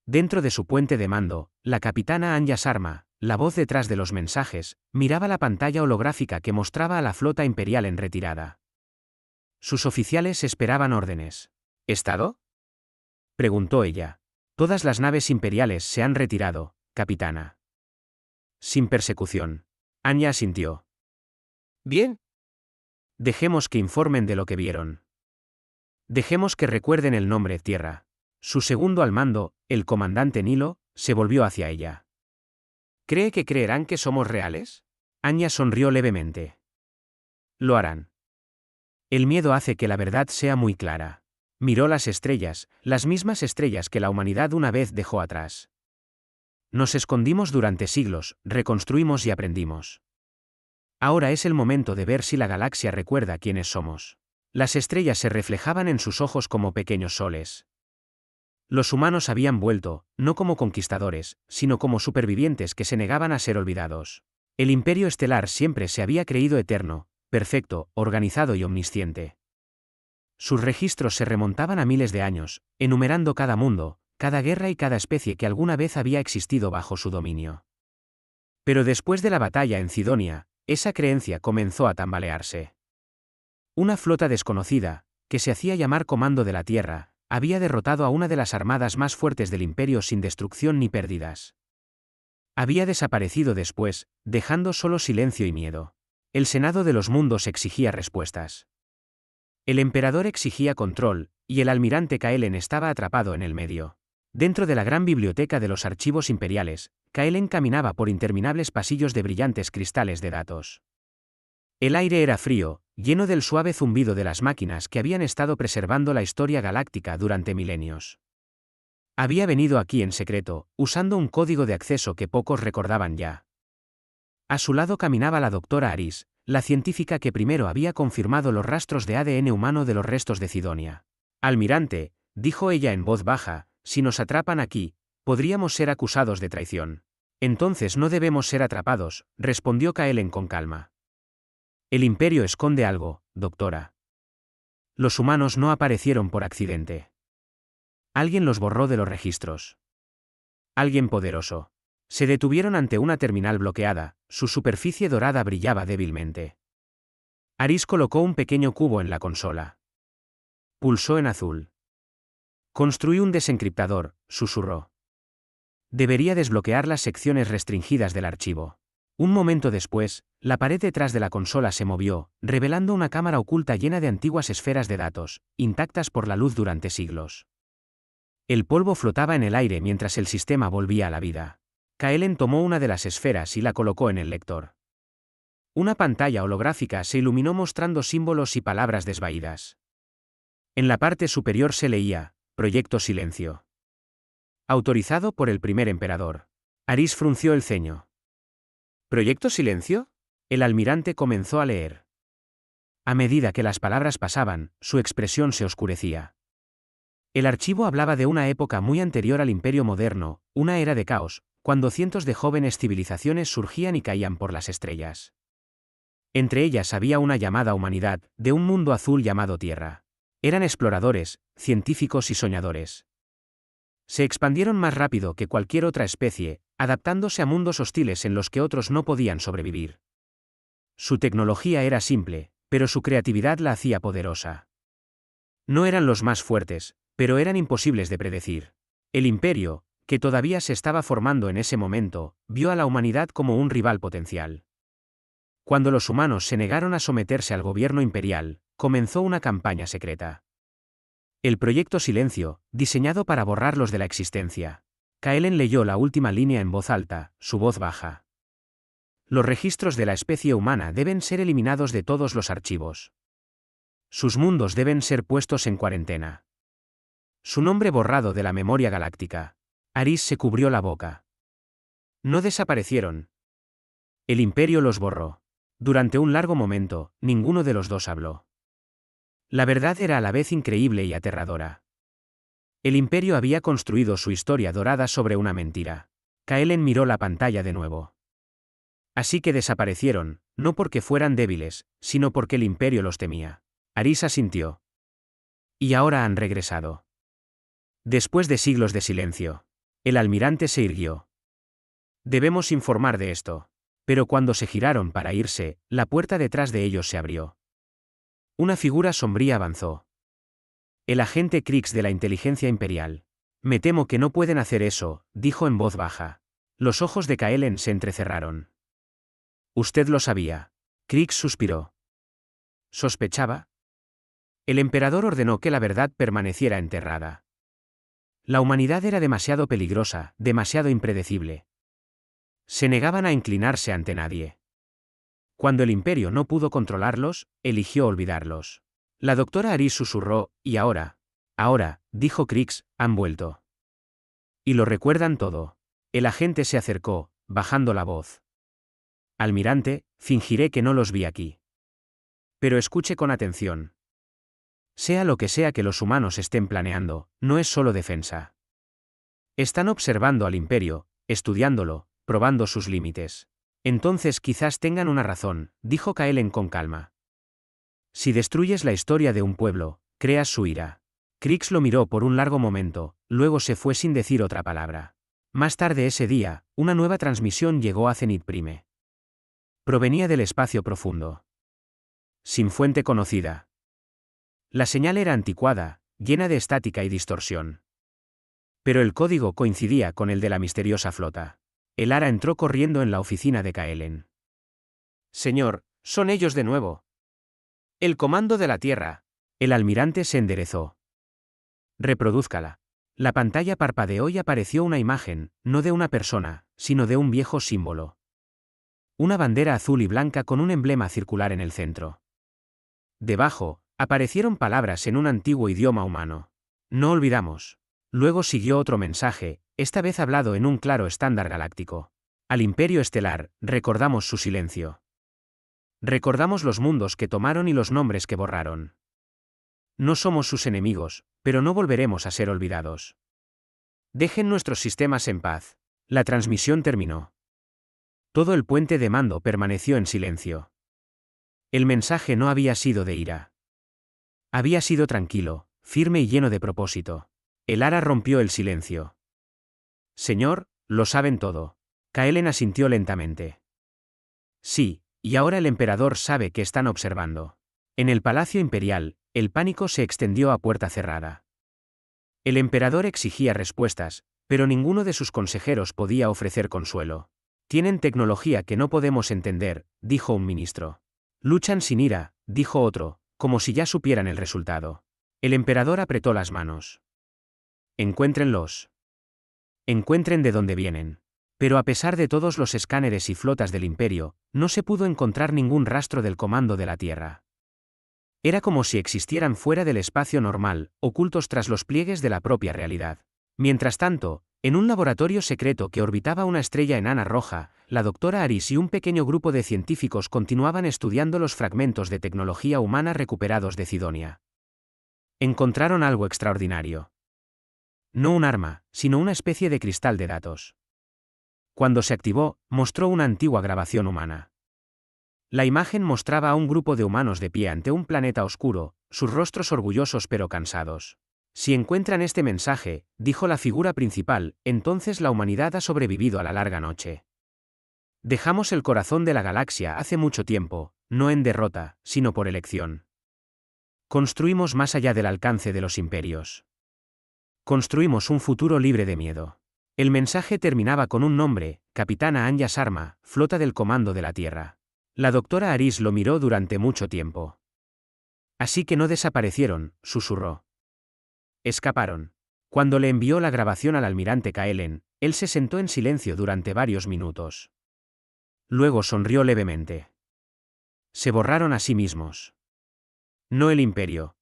Dentro de su puente de mando, la capitana Anya Sarma, la voz detrás de los mensajes, miraba la pantalla holográfica que mostraba a la flota imperial en retirada. Sus oficiales esperaban órdenes. ¿Estado? Preguntó ella. Todas las naves imperiales se han retirado, capitana. Sin persecución. Anya asintió. Bien. Dejemos que informen de lo que vieron. Dejemos que recuerden el nombre Tierra. Su segundo al mando, el comandante Nilo, se volvió hacia ella. ¿Cree que creerán que somos reales? Anya sonrió levemente. Lo harán. El miedo hace que la verdad sea muy clara. Miró las estrellas, las mismas estrellas que la humanidad una vez dejó atrás. Nos escondimos durante siglos, reconstruimos y aprendimos. Ahora es el momento de ver si la galaxia recuerda quiénes somos. Las estrellas se reflejaban en sus ojos como pequeños soles. Los humanos habían vuelto, no como conquistadores, sino como supervivientes que se negaban a ser olvidados. El imperio estelar siempre se había creído eterno, perfecto, organizado y omnisciente. Sus registros se remontaban a miles de años, enumerando cada mundo, cada guerra y cada especie que alguna vez había existido bajo su dominio. Pero después de la batalla en Cidonia, esa creencia comenzó a tambalearse. Una flota desconocida, que se hacía llamar Comando de la Tierra, había derrotado a una de las armadas más fuertes del imperio sin destrucción ni pérdidas. Había desaparecido después, dejando solo silencio y miedo. El Senado de los Mundos exigía respuestas. El emperador exigía control, y el almirante Kaelen estaba atrapado en el medio. Dentro de la gran biblioteca de los archivos imperiales, Kaelen caminaba por interminables pasillos de brillantes cristales de datos. El aire era frío, lleno del suave zumbido de las máquinas que habían estado preservando la historia galáctica durante milenios. Había venido aquí en secreto, usando un código de acceso que pocos recordaban ya. A su lado caminaba la doctora Aris, la científica que primero había confirmado los rastros de ADN humano de los restos de Cidonia. Almirante, dijo ella en voz baja, si nos atrapan aquí, podríamos ser acusados de traición. Entonces no debemos ser atrapados, respondió Kaelen con calma. El imperio esconde algo, doctora. Los humanos no aparecieron por accidente. Alguien los borró de los registros. Alguien poderoso. Se detuvieron ante una terminal bloqueada, su superficie dorada brillaba débilmente. Aris colocó un pequeño cubo en la consola. Pulsó en azul. Construí un desencriptador, susurró. Debería desbloquear las secciones restringidas del archivo. Un momento después, la pared detrás de la consola se movió, revelando una cámara oculta llena de antiguas esferas de datos, intactas por la luz durante siglos. El polvo flotaba en el aire mientras el sistema volvía a la vida. Kaelen tomó una de las esferas y la colocó en el lector. Una pantalla holográfica se iluminó mostrando símbolos y palabras desvaídas. En la parte superior se leía, Proyecto Silencio. Autorizado por el primer emperador. Aris frunció el ceño. ¿Proyecto Silencio? El almirante comenzó a leer. A medida que las palabras pasaban, su expresión se oscurecía. El archivo hablaba de una época muy anterior al Imperio moderno, una era de caos, cuando cientos de jóvenes civilizaciones surgían y caían por las estrellas. Entre ellas había una llamada humanidad, de un mundo azul llamado Tierra. Eran exploradores, científicos y soñadores. Se expandieron más rápido que cualquier otra especie, adaptándose a mundos hostiles en los que otros no podían sobrevivir. Su tecnología era simple, pero su creatividad la hacía poderosa. No eran los más fuertes, pero eran imposibles de predecir. El imperio, que todavía se estaba formando en ese momento, vio a la humanidad como un rival potencial. Cuando los humanos se negaron a someterse al gobierno imperial, comenzó una campaña secreta. El Proyecto Silencio, diseñado para borrarlos de la existencia. Kaelen leyó la última línea en voz alta, su voz baja. Los registros de la especie humana deben ser eliminados de todos los archivos. Sus mundos deben ser puestos en cuarentena. Su nombre borrado de la memoria galáctica. Aris se cubrió la boca. No desaparecieron. El imperio los borró. Durante un largo momento, ninguno de los dos habló. La verdad era a la vez increíble y aterradora. El imperio había construido su historia dorada sobre una mentira. Kaelen miró la pantalla de nuevo. Así que desaparecieron, no porque fueran débiles, sino porque el imperio los temía. Aris asintió. Y ahora han regresado. Después de siglos de silencio. El almirante se irguió. Debemos informar de esto. Pero cuando se giraron para irse, la puerta detrás de ellos se abrió. Una figura sombría avanzó. El agente Krix de la inteligencia imperial. Me temo que no pueden hacer eso, dijo en voz baja. Los ojos de Kaelen se entrecerraron. Usted lo sabía. Krix suspiró. ¿Sospechaba? El emperador ordenó que la verdad permaneciera enterrada. La humanidad era demasiado peligrosa, demasiado impredecible. Se negaban a inclinarse ante nadie. Cuando el imperio no pudo controlarlos, eligió olvidarlos. La doctora Aris susurró, y ahora, dijo Krix, han vuelto. Y lo recuerdan todo. El agente se acercó, bajando la voz. Almirante, fingiré que no los vi aquí. Pero escuche con atención. Sea lo que sea que los humanos estén planeando, no es solo defensa. Están observando al imperio, estudiándolo, probando sus límites. Entonces quizás tengan una razón, dijo Kaelen con calma. Si destruyes la historia de un pueblo, creas su ira. Krix lo miró por un largo momento, luego se fue sin decir otra palabra. Más tarde ese día, una nueva transmisión llegó a Zenit Prime. Provenía del espacio profundo. Sin fuente conocida. La señal era anticuada, llena de estática y distorsión. Pero el código coincidía con el de la misteriosa flota. El Ara entró corriendo en la oficina de Kaelen. Señor, son ellos de nuevo. El comando de la Tierra. El almirante se enderezó. Reprodúzcala. La pantalla parpadeó y apareció una imagen, no de una persona, sino de un viejo símbolo. Una bandera azul y blanca con un emblema circular en el centro. Debajo, aparecieron palabras en un antiguo idioma humano. No olvidamos. Luego siguió otro mensaje, esta vez hablado en un claro estándar galáctico. Al Imperio Estelar, recordamos su silencio. Recordamos los mundos que tomaron y los nombres que borraron. No somos sus enemigos, pero no volveremos a ser olvidados. Dejen nuestros sistemas en paz. La transmisión terminó. Todo el puente de mando permaneció en silencio. El mensaje no había sido de ira. Había sido tranquilo, firme y lleno de propósito. El Ara rompió el silencio. Señor, lo saben todo. Kaelen asintió lentamente. Sí, y ahora el emperador sabe que están observando. En el Palacio Imperial, el pánico se extendió a puerta cerrada. El emperador exigía respuestas, pero ninguno de sus consejeros podía ofrecer consuelo. Tienen tecnología que no podemos entender, dijo un ministro. Luchan sin ira, dijo otro, como si ya supieran el resultado. El emperador apretó las manos. Encuéntrenlos. Encuentren de dónde vienen. Pero a pesar de todos los escáneres y flotas del imperio, no se pudo encontrar ningún rastro del comando de la Tierra. Era como si existieran fuera del espacio normal, ocultos tras los pliegues de la propia realidad. Mientras tanto, En un laboratorio secreto que orbitaba una estrella enana roja, la doctora Aris y un pequeño grupo de científicos continuaban estudiando los fragmentos de tecnología humana recuperados de Cidonia. Encontraron algo extraordinario. No un arma, sino una especie de cristal de datos. Cuando se activó, mostró una antigua grabación humana. La imagen mostraba a un grupo de humanos de pie ante un planeta oscuro, sus rostros orgullosos pero cansados. Si encuentran este mensaje, dijo la figura principal, entonces la humanidad ha sobrevivido a la larga noche. Dejamos el corazón de la galaxia hace mucho tiempo, no en derrota, sino por elección. Construimos más allá del alcance de los imperios. Construimos un futuro libre de miedo. El mensaje terminaba con un nombre, Capitana Anya Sarma, Flota del Comando de la Tierra. La doctora Aris lo miró durante mucho tiempo. Así que no desaparecieron, susurró. Escaparon. Cuando le envió la grabación al almirante Kaelen, él se sentó en silencio durante varios minutos. Luego sonrió levemente. Se borraron a sí mismos. No el imperio.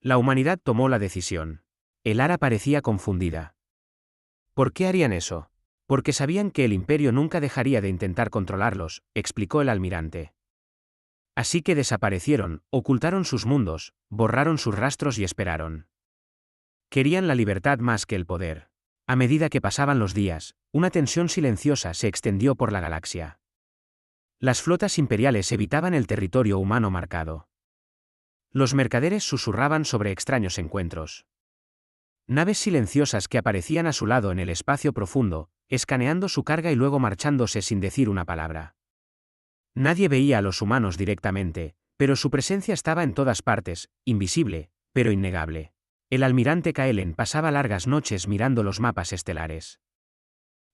La humanidad tomó la decisión. El Ara parecía confundida. ¿Por qué harían eso? Porque sabían que el imperio nunca dejaría de intentar controlarlos, explicó el almirante. Así que desaparecieron, ocultaron sus mundos, borraron sus rastros y esperaron. Querían la libertad más que el poder. A medida que pasaban los días, una tensión silenciosa se extendió por la galaxia. Las flotas imperiales evitaban el territorio humano marcado. Los mercaderes susurraban sobre extraños encuentros. Naves silenciosas que aparecían a su lado en el espacio profundo, escaneando su carga y luego marchándose sin decir una palabra. Nadie veía a los humanos directamente, pero su presencia estaba en todas partes, invisible, pero innegable. El almirante Kaelen pasaba largas noches mirando los mapas estelares.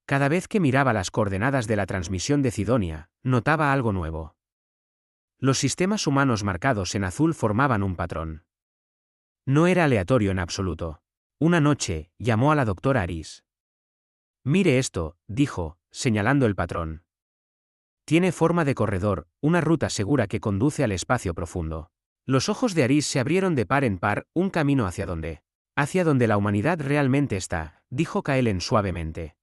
Cada vez que miraba las coordenadas de la transmisión de Cidonia, notaba algo nuevo. Los sistemas humanos marcados en azul formaban un patrón. No era aleatorio en absoluto. Una noche, llamó a la doctora Aris. Mire esto, dijo, señalando el patrón. Tiene forma de corredor, una ruta segura que conduce al espacio profundo. Los ojos de Aris se abrieron de par en par, un camino hacia donde la humanidad realmente está, dijo Kaelen suavemente.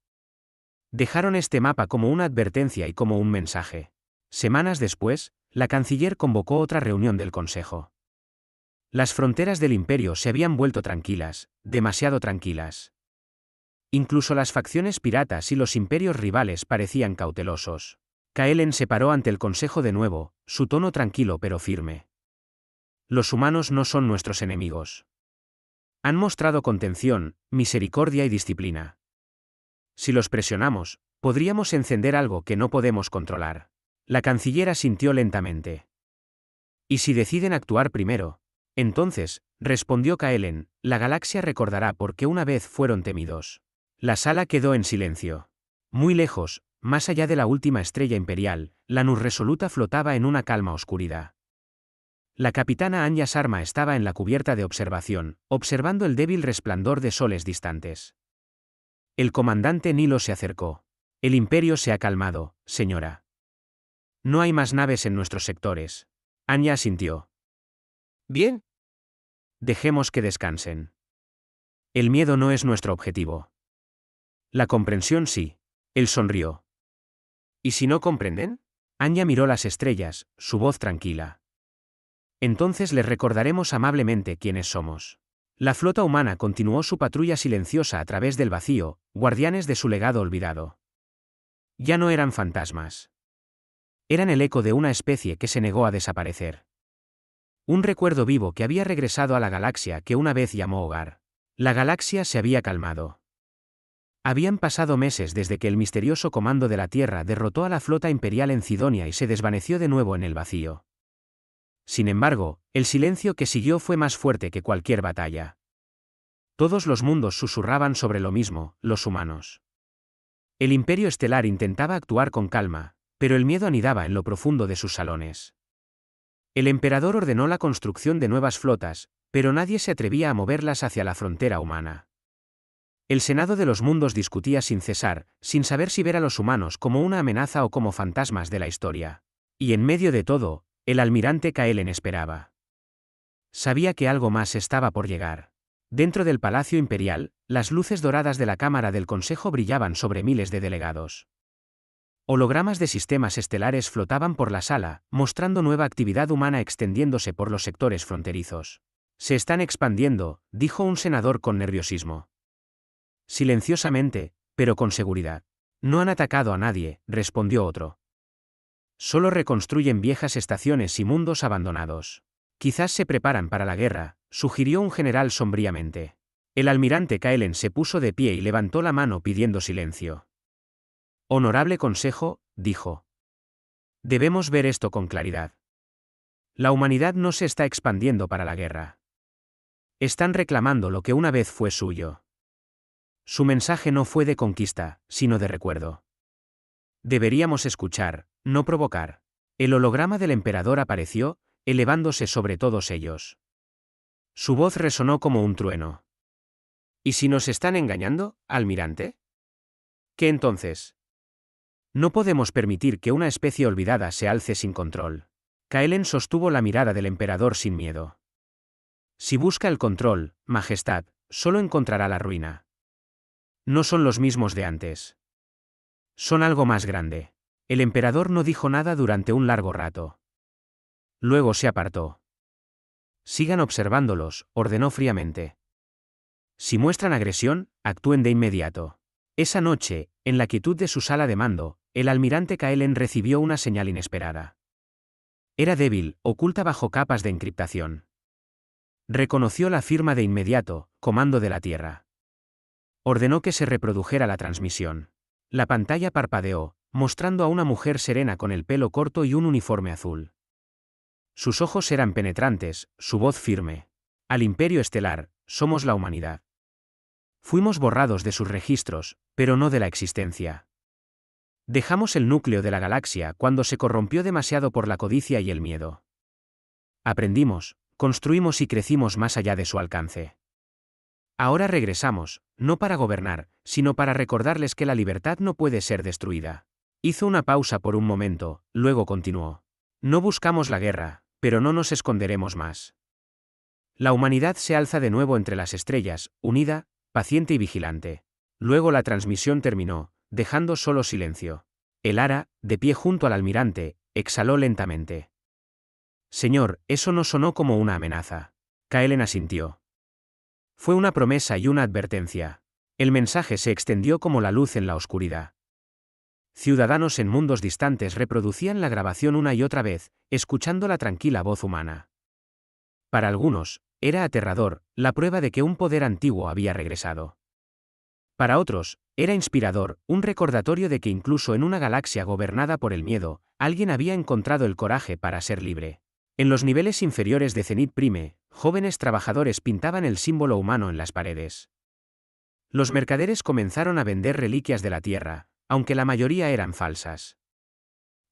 Dejaron este mapa como una advertencia y como un mensaje. Semanas después, la canciller convocó otra reunión del Consejo. Las fronteras del imperio se habían vuelto tranquilas, demasiado tranquilas. Incluso las facciones piratas y los imperios rivales parecían cautelosos. Kaelen se paró ante el Consejo de nuevo, su tono tranquilo pero firme. Los humanos no son nuestros enemigos. Han mostrado contención, misericordia y disciplina. Si los presionamos, podríamos encender algo que no podemos controlar. La canciller asintió lentamente. ¿Y si deciden actuar primero? Entonces, respondió Kaelen, la galaxia recordará por qué una vez fueron temidos. La sala quedó en silencio. Muy lejos, más allá de la última estrella imperial, la Nus resoluta flotaba en una calma oscuridad. La capitana Anya Sarma estaba en la cubierta de observación, observando el débil resplandor de soles distantes. El comandante Nilo se acercó. El imperio se ha calmado, señora. No hay más naves en nuestros sectores. Anya asintió. Bien. Dejemos que descansen. El miedo no es nuestro objetivo. La comprensión sí. Él sonrió. ¿Y si no comprenden? Anya miró las estrellas, su voz tranquila. Entonces les recordaremos amablemente quiénes somos. La flota humana continuó su patrulla silenciosa a través del vacío, guardianes de su legado olvidado. Ya no eran fantasmas. Eran el eco de una especie que se negó a desaparecer. Un recuerdo vivo que había regresado a la galaxia que una vez llamó hogar. La galaxia se había calmado. Habían pasado meses desde que el misterioso comando de la Tierra derrotó a la flota imperial en Cidonia y se desvaneció de nuevo en el vacío. Sin embargo, el silencio que siguió fue más fuerte que cualquier batalla. Todos los mundos susurraban sobre lo mismo, los humanos. El Imperio Estelar intentaba actuar con calma, pero el miedo anidaba en lo profundo de sus salones. El emperador ordenó la construcción de nuevas flotas, pero nadie se atrevía a moverlas hacia la frontera humana. El Senado de los Mundos discutía sin cesar, sin saber si ver a los humanos como una amenaza o como fantasmas de la historia. Y en medio de todo, el almirante Kaelen esperaba. Sabía que algo más estaba por llegar. Dentro del Palacio Imperial, las luces doradas de la Cámara del Consejo brillaban sobre miles de delegados. Hologramas de sistemas estelares flotaban por la sala, mostrando nueva actividad humana extendiéndose por los sectores fronterizos. Se están expandiendo, dijo un senador con nerviosismo. Silenciosamente, pero con seguridad. No han atacado a nadie, respondió otro. Solo reconstruyen viejas estaciones y mundos abandonados. Quizás se preparan para la guerra, sugirió un general sombríamente. El almirante Kaelen se puso de pie y levantó la mano pidiendo silencio. Honorable Consejo, dijo. Debemos ver esto con claridad. La humanidad no se está expandiendo para la guerra. Están reclamando lo que una vez fue suyo. Su mensaje no fue de conquista, sino de recuerdo. Deberíamos escuchar, no provocar. El holograma del emperador apareció, elevándose sobre todos ellos. Su voz resonó como un trueno. ¿Y si nos están engañando, almirante? ¿Qué entonces? No podemos permitir que una especie olvidada se alce sin control. Kaelen sostuvo la mirada del emperador sin miedo. Si busca el control, Majestad, solo encontrará la ruina. No son los mismos de antes. Son algo más grande. El emperador no dijo nada durante un largo rato. Luego se apartó. Sigan observándolos, ordenó fríamente. Si muestran agresión, actúen de inmediato. Esa noche, en la quietud de su sala de mando, el almirante Kaelen recibió una señal inesperada. Era débil, oculta bajo capas de encriptación. Reconoció la firma de inmediato, Comando de la Tierra. Ordenó que se reprodujera la transmisión. La pantalla parpadeó, mostrando a una mujer serena con el pelo corto y un uniforme azul. Sus ojos eran penetrantes, su voz firme. Al Imperio Estelar, somos la humanidad. Fuimos borrados de sus registros, pero no de la existencia. Dejamos el núcleo de la galaxia cuando se corrompió demasiado por la codicia y el miedo. Aprendimos, construimos y crecimos más allá de su alcance. Ahora regresamos, no para gobernar, sino para recordarles que la libertad no puede ser destruida. Hizo una pausa por un momento, luego continuó. No buscamos la guerra, pero no nos esconderemos más. La humanidad se alza de nuevo entre las estrellas, unida, paciente y vigilante. Luego la transmisión terminó, dejando solo silencio. El Ara, de pie junto al almirante, exhaló lentamente. Señor, eso no sonó como una amenaza. Kaelen asintió. Fue una promesa y una advertencia. El mensaje se extendió como la luz en la oscuridad. Ciudadanos en mundos distantes reproducían la grabación una y otra vez, escuchando la tranquila voz humana. Para algunos, era aterrador, la prueba de que un poder antiguo había regresado. Para otros, era inspirador, un recordatorio de que incluso en una galaxia gobernada por el miedo, alguien había encontrado el coraje para ser libre. En los niveles inferiores de Zenith Prime, jóvenes trabajadores pintaban el símbolo humano en las paredes. Los mercaderes comenzaron a vender reliquias de la Tierra, aunque la mayoría eran falsas.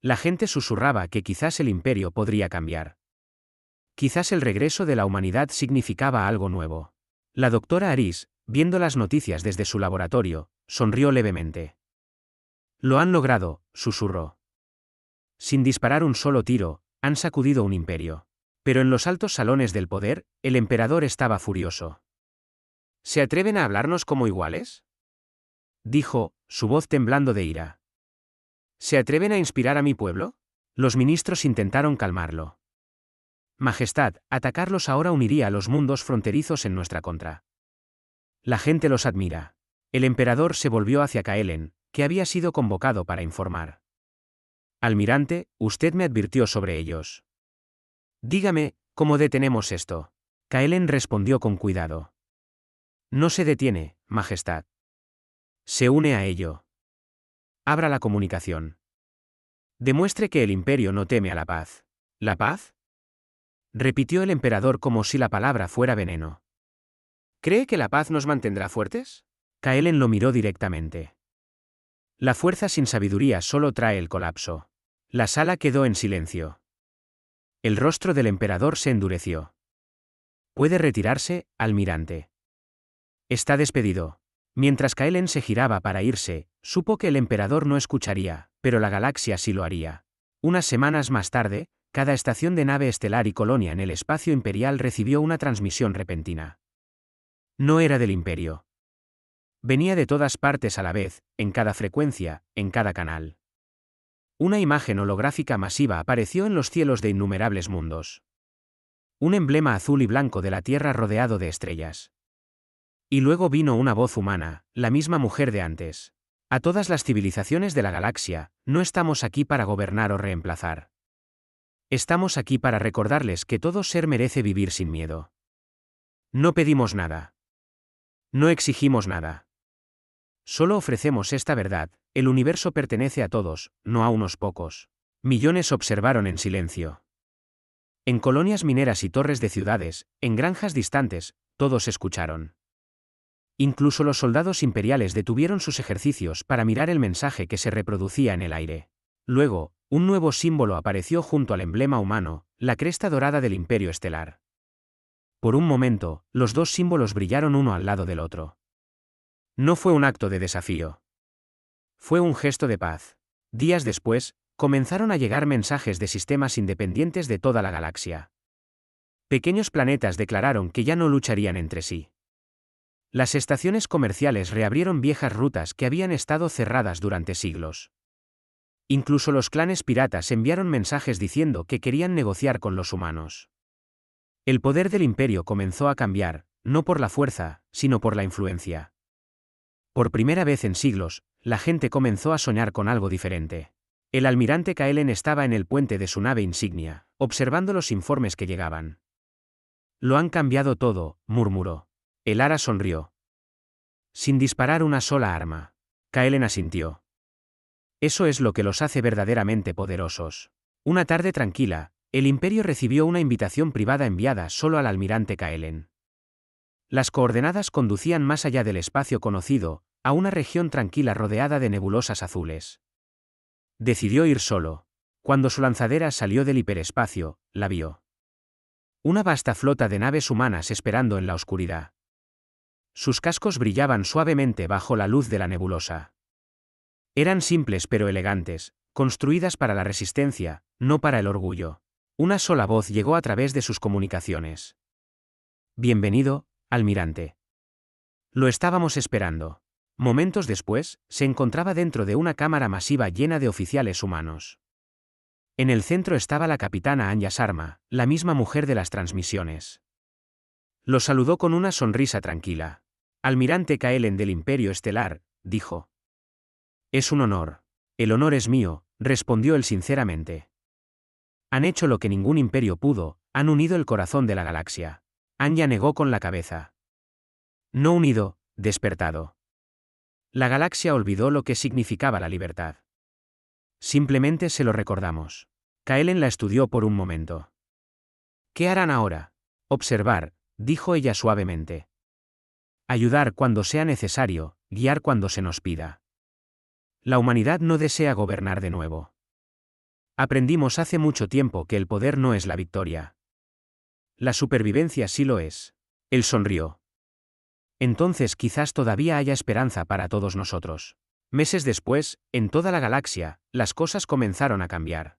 La gente susurraba que quizás el imperio podría cambiar. Quizás el regreso de la humanidad significaba algo nuevo. La doctora Aris, viendo las noticias desde su laboratorio, sonrió levemente. Lo han logrado, susurró. Sin disparar un solo tiro, han sacudido un imperio. Pero en los altos salones del poder, el emperador estaba furioso. ¿Se atreven a hablarnos como iguales?, dijo, su voz temblando de ira. ¿Se atreven a inspirar a mi pueblo? Los ministros intentaron calmarlo. Majestad, atacarlos ahora uniría a los mundos fronterizos en nuestra contra. La gente los admira. El emperador se volvió hacia Kaelen, que había sido convocado para informar. Almirante, usted me advirtió sobre ellos. Dígame, ¿cómo detenemos esto? Kaelen respondió con cuidado. No se detiene, Majestad. Se une a ello. Abra la comunicación. Demuestre que el imperio no teme a la paz. ¿La paz?, repitió el emperador como si la palabra fuera veneno. ¿Cree que la paz nos mantendrá fuertes? Kaelen lo miró directamente. La fuerza sin sabiduría solo trae el colapso. La sala quedó en silencio. El rostro del emperador se endureció. Puede retirarse, almirante. Está despedido. Mientras Kaelen se giraba para irse, supo que el emperador no escucharía, pero la galaxia sí lo haría. Unas semanas más tarde, cada estación de nave estelar y colonia en el espacio imperial recibió una transmisión repentina. No era del imperio. Venía de todas partes a la vez, en cada frecuencia, en cada canal. Una imagen holográfica masiva apareció en los cielos de innumerables mundos. Un emblema azul y blanco de la Tierra rodeado de estrellas. Y luego vino una voz humana, la misma mujer de antes. A todas las civilizaciones de la galaxia, no estamos aquí para gobernar o reemplazar. Estamos aquí para recordarles que todo ser merece vivir sin miedo. No pedimos nada. No exigimos nada. Solo ofrecemos esta verdad: el universo pertenece a todos, no a unos pocos. Millones observaron en silencio. En colonias mineras y torres de ciudades, en granjas distantes, todos escucharon. Incluso los soldados imperiales detuvieron sus ejercicios para mirar el mensaje que se reproducía en el aire. Luego, un nuevo símbolo apareció junto al emblema humano, la cresta dorada del Imperio Estelar. Por un momento, los dos símbolos brillaron uno al lado del otro. No fue un acto de desafío. Fue un gesto de paz. Días después, comenzaron a llegar mensajes de sistemas independientes de toda la galaxia. Pequeños planetas declararon que ya no lucharían entre sí. Las estaciones comerciales reabrieron viejas rutas que habían estado cerradas durante siglos. Incluso los clanes piratas enviaron mensajes diciendo que querían negociar con los humanos. El poder del imperio comenzó a cambiar, no por la fuerza, sino por la influencia. Por primera vez en siglos, la gente comenzó a soñar con algo diferente. El almirante Kaelen estaba en el puente de su nave insignia, observando los informes que llegaban. Lo han cambiado todo, murmuró. El Ara sonrió. Sin disparar una sola arma. Kaelen asintió. Eso es lo que los hace verdaderamente poderosos. Una tarde tranquila, el Imperio recibió una invitación privada enviada solo al almirante Kaelen. Las coordenadas conducían más allá del espacio conocido, a una región tranquila rodeada de nebulosas azules. Decidió ir solo. Cuando su lanzadera salió del hiperespacio, la vio. Una vasta flota de naves humanas esperando en la oscuridad. Sus cascos brillaban suavemente bajo la luz de la nebulosa. Eran simples pero elegantes, construidas para la resistencia, no para el orgullo. Una sola voz llegó a través de sus comunicaciones. Bienvenido, almirante. Lo estábamos esperando. Momentos después, se encontraba dentro de una cámara masiva llena de oficiales humanos. En el centro estaba la capitana Anya Sharma, la misma mujer de las transmisiones. Lo saludó con una sonrisa tranquila. Almirante Kaelen del Imperio Estelar, dijo. Es un honor. El honor es mío, respondió él sinceramente. Han hecho lo que ningún imperio pudo, han unido el corazón de la galaxia. Anya negó con la cabeza. No unido, despertado. La galaxia olvidó lo que significaba la libertad. Simplemente se lo recordamos. Kaelen la estudió por un momento. ¿Qué harán ahora? Observar, dijo ella suavemente. Ayudar cuando sea necesario, guiar cuando se nos pida. La humanidad no desea gobernar de nuevo. Aprendimos hace mucho tiempo que el poder no es la victoria. La supervivencia sí lo es. Él sonrió. Entonces quizás todavía haya esperanza para todos nosotros. Meses después, en toda la galaxia, las cosas comenzaron a cambiar.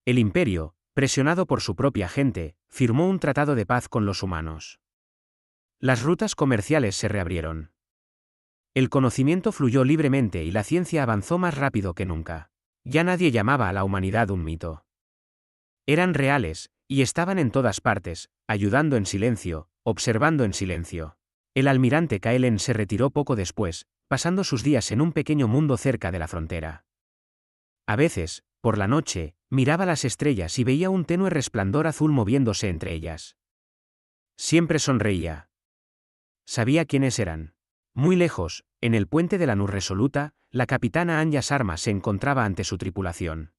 El imperio, presionado por su propia gente, firmó un tratado de paz con los humanos. Las rutas comerciales se reabrieron. El conocimiento fluyó libremente y la ciencia avanzó más rápido que nunca. Ya nadie llamaba a la humanidad un mito. Eran reales, y estaban en todas partes, ayudando en silencio, observando en silencio. El almirante Kaelen se retiró poco después, pasando sus días en un pequeño mundo cerca de la frontera. A veces, por la noche, miraba las estrellas y veía un tenue resplandor azul moviéndose entre ellas. Siempre sonreía. Sabía quiénes eran. Muy lejos, en el puente de la Nur Resoluta, la capitana Anya Sharma se encontraba ante su tripulación.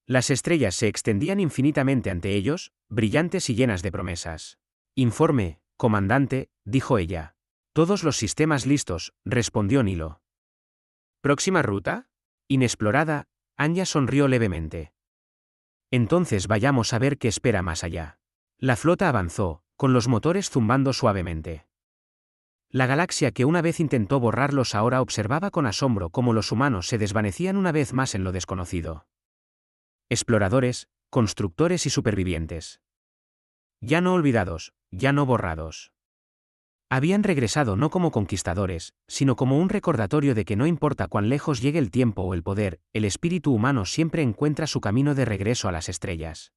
Las estrellas se extendían infinitamente ante ellos, brillantes y llenas de promesas. Informe, comandante, dijo ella. Todos los sistemas listos, respondió Nilo. ¿Próxima ruta? Inexplorada, Anya sonrió levemente. Entonces vayamos a ver qué espera más allá. La flota avanzó, con los motores zumbando suavemente. La galaxia que una vez intentó borrarlos ahora observaba con asombro cómo los humanos se desvanecían una vez más en lo desconocido. Exploradores, constructores y supervivientes. Ya no olvidados, ya no borrados. Habían regresado no como conquistadores, sino como un recordatorio de que no importa cuán lejos llegue el tiempo o el poder, el espíritu humano siempre encuentra su camino de regreso a las estrellas.